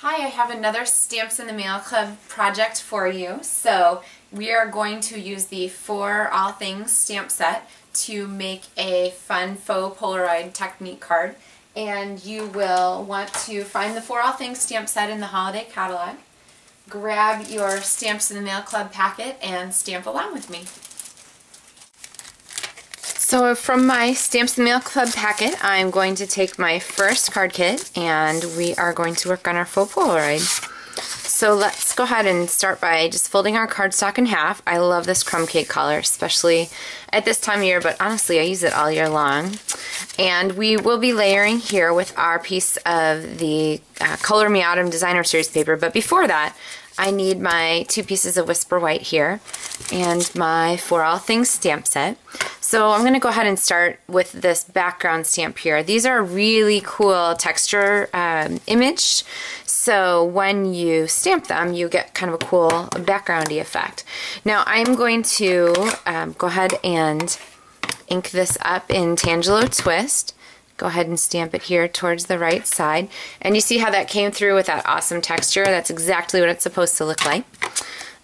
Hi, I have another Stamps in the Mail Club project for you. So we are going to use the For All Things stamp set to make a fun faux Polaroid technique card. And you will want to find the For All Things stamp set in the holiday catalog, grab your Stamps in the Mail Club packet, and stamp along with me. So from my Stamps in the Mail Club packet, I'm going to take my first card kit and we are going to work on our faux Polaroid. So let's go ahead and start by just folding our cardstock in half. I love this crumb cake color, especially at this time of year, but honestly I use it all year long. And we will be layering here with our piece of the Color Me Autumn Designer Series paper, but before that I need my two pieces of Whisper White here and my For All Things stamp set. So I'm going to go ahead and start with this background stamp here. These are really cool texture image, so when you stamp them you get kind of a cool backgroundy effect. Now I'm going to go ahead and ink this up in Tangelo Twist. Go ahead and stamp it here towards the right side. And you see how that came through with that awesome texture? That's exactly what it's supposed to look like.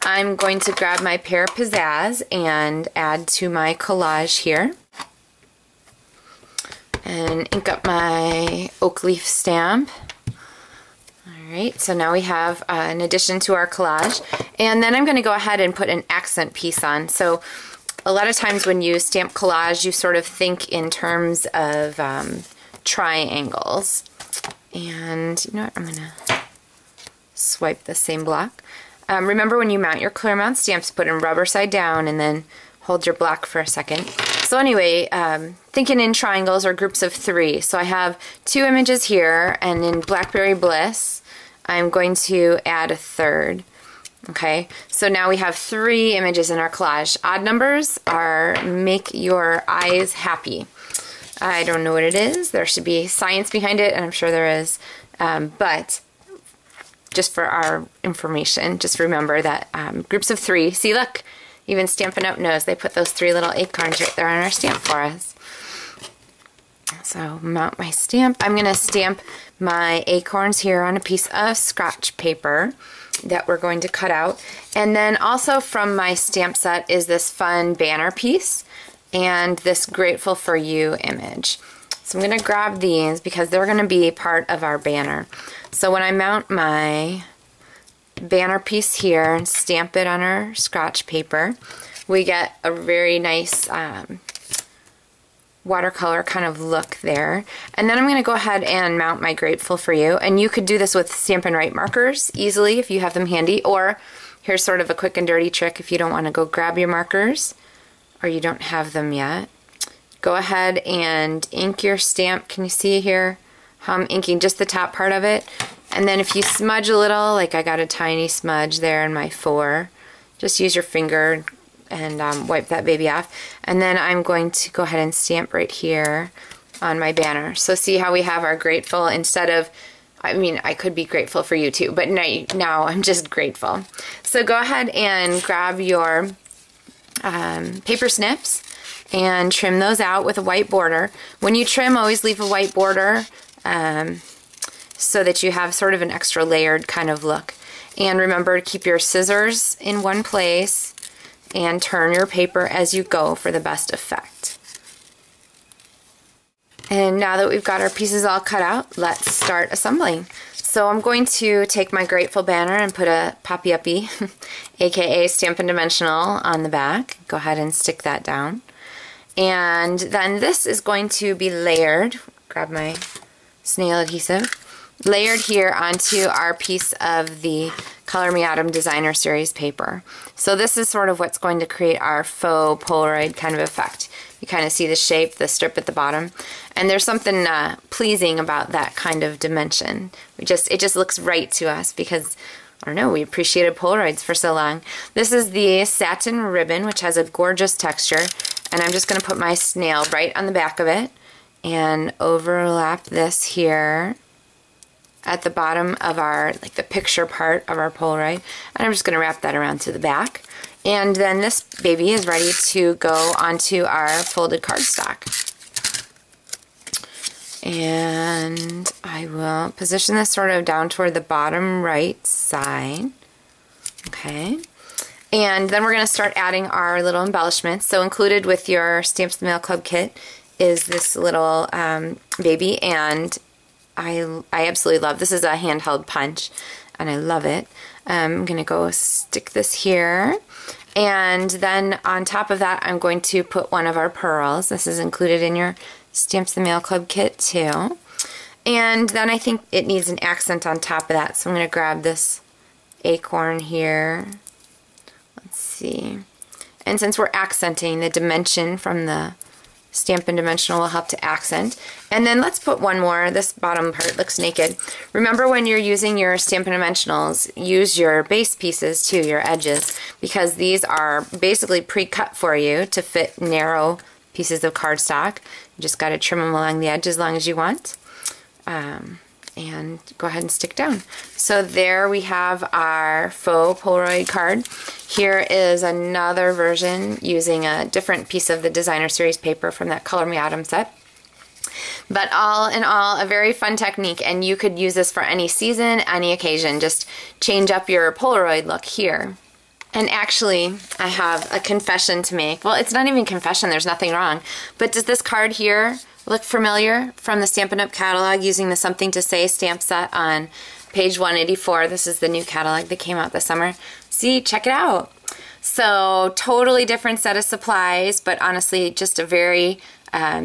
I'm going to grab my Pear Pizzazz and add to my collage here. And ink up my oak leaf stamp. Alright, so now we have an addition to our collage. And then I'm going to go ahead and put an accent piece on. So a lot of times when you stamp collage, you sort of think in terms of triangles. And you know what, I'm going to swipe the same block. Remember when you mount your clear mount stamps, put them rubber side down and then hold your block for a second. So anyway, thinking in triangles or groups of three. So I have two images here, and in Blackberry Bliss, I'm going to add a third. Okay, so now we have three images in our collage. Odd numbers are make your eyes happy. I don't know what it is. There should be science behind it, and I'm sure there is. But just for our information, just remember that groups of three. See, look, even Stampin' Up knows they put those three little acorns right there on our stamp for us. So mount my stamp. I'm going to stamp my acorns here on a piece of scratch paper that we're going to cut out. And then also from my stamp set is this fun banner piece and this Grateful for You image. So I'm going to grab these because they're going to be part of our banner. So when I mount my banner piece here and stamp it on our scratch paper, we get a very nice watercolor kind of look there. And then I'm going to go ahead and mount my Grateful for You. And you could do this with Stampin' Write markers easily if you have them handy, or here's sort of a quick and dirty trick if you don't want to go grab your markers or you don't have them yet. Go ahead and ink your stamp. Can you see here how I'm inking just the top part of it? And then if you smudge a little, like I got a tiny smudge there in my 4, just use your finger and wipe that baby off. And then I'm going to go ahead and stamp right here on my banner. So see how we have our grateful instead of, I mean, I could be grateful for you too, but now I'm just grateful. So go ahead and grab your paper snips and trim those out with a white border. When you trim, always leave a white border so that you have sort of an extra layered kind of look. And remember to keep your scissors in one place and turn your paper as you go for the best effect. And now that we've got our pieces all cut out, let's start assembling. So I'm going to take my Grateful banner and put a Poppy Uppy, aka Stampin' Dimensional, on the back. Go ahead and stick that down. And then this is going to be layered, grab my snail adhesive, layered here onto our piece of the Color Me Autumn Designer Series paper. So this is sort of what's going to create our faux Polaroid kind of effect. You kind of see the shape, the strip at the bottom, and there's something pleasing about that kind of dimension. It just looks right to us because, I don't know, we appreciated Polaroids for so long. This is the Satin Ribbon, which has a gorgeous texture, and I'm just going to put my snail right on the back of it and overlap this here at the bottom of our, like the picture part of our Polaroid, and I'm just going to wrap that around to the back. And then this baby is ready to go onto our folded cardstock. And I will position this sort of down toward the bottom right side. Okay. And then we're going to start adding our little embellishments. So included with your Stamps in the Mail Club kit is this little baby, and I absolutely love this. Is a handheld punch, and I love it. I'm going to go stick this here. And then on top of that, I'm going to put one of our pearls. This is included in your Stamps in the Mail Club kit too. And then I think it needs an accent on top of that. So I'm going to grab this acorn here. Let's see. And since we're accenting, the dimension from the Stampin' Dimensional will help to accent. And then let's put one more. This bottom part looks naked. Remember, when you're using your Stampin' Dimensionals, use your base pieces too, your edges, because these are basically pre-cut for you to fit narrow pieces of cardstock. You just got to trim them along the edge as long as you want. And go ahead and stick down. So there we have our faux Polaroid card. Here is another version using a different piece of the Designer Series paper from that Color Me Autumn set. But all in all, a very fun technique, and you could use this for any season, any occasion. Just change up your Polaroid look here. And actually, I have a confession to make. Well, it's not even confession, there's nothing wrong. But does this card here look familiar from the Stampin' Up! Catalog using the Something to Say stamp set on page 184? This is the new catalog that came out this summer. See, check it out. So, totally different set of supplies, but honestly, just a very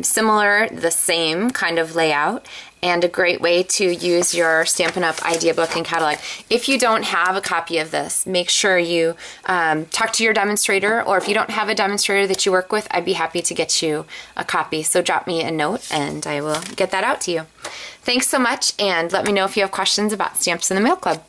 similar, the same kind of layout, and a great way to use your Stampin' Up! Idea book and catalog. If you don't have a copy of this, make sure you talk to your demonstrator, or if you don't have a demonstrator that you work with, I'd be happy to get you a copy. So drop me a note and I will get that out to you. Thanks so much, and let me know if you have questions about Stamps in the Mail Club.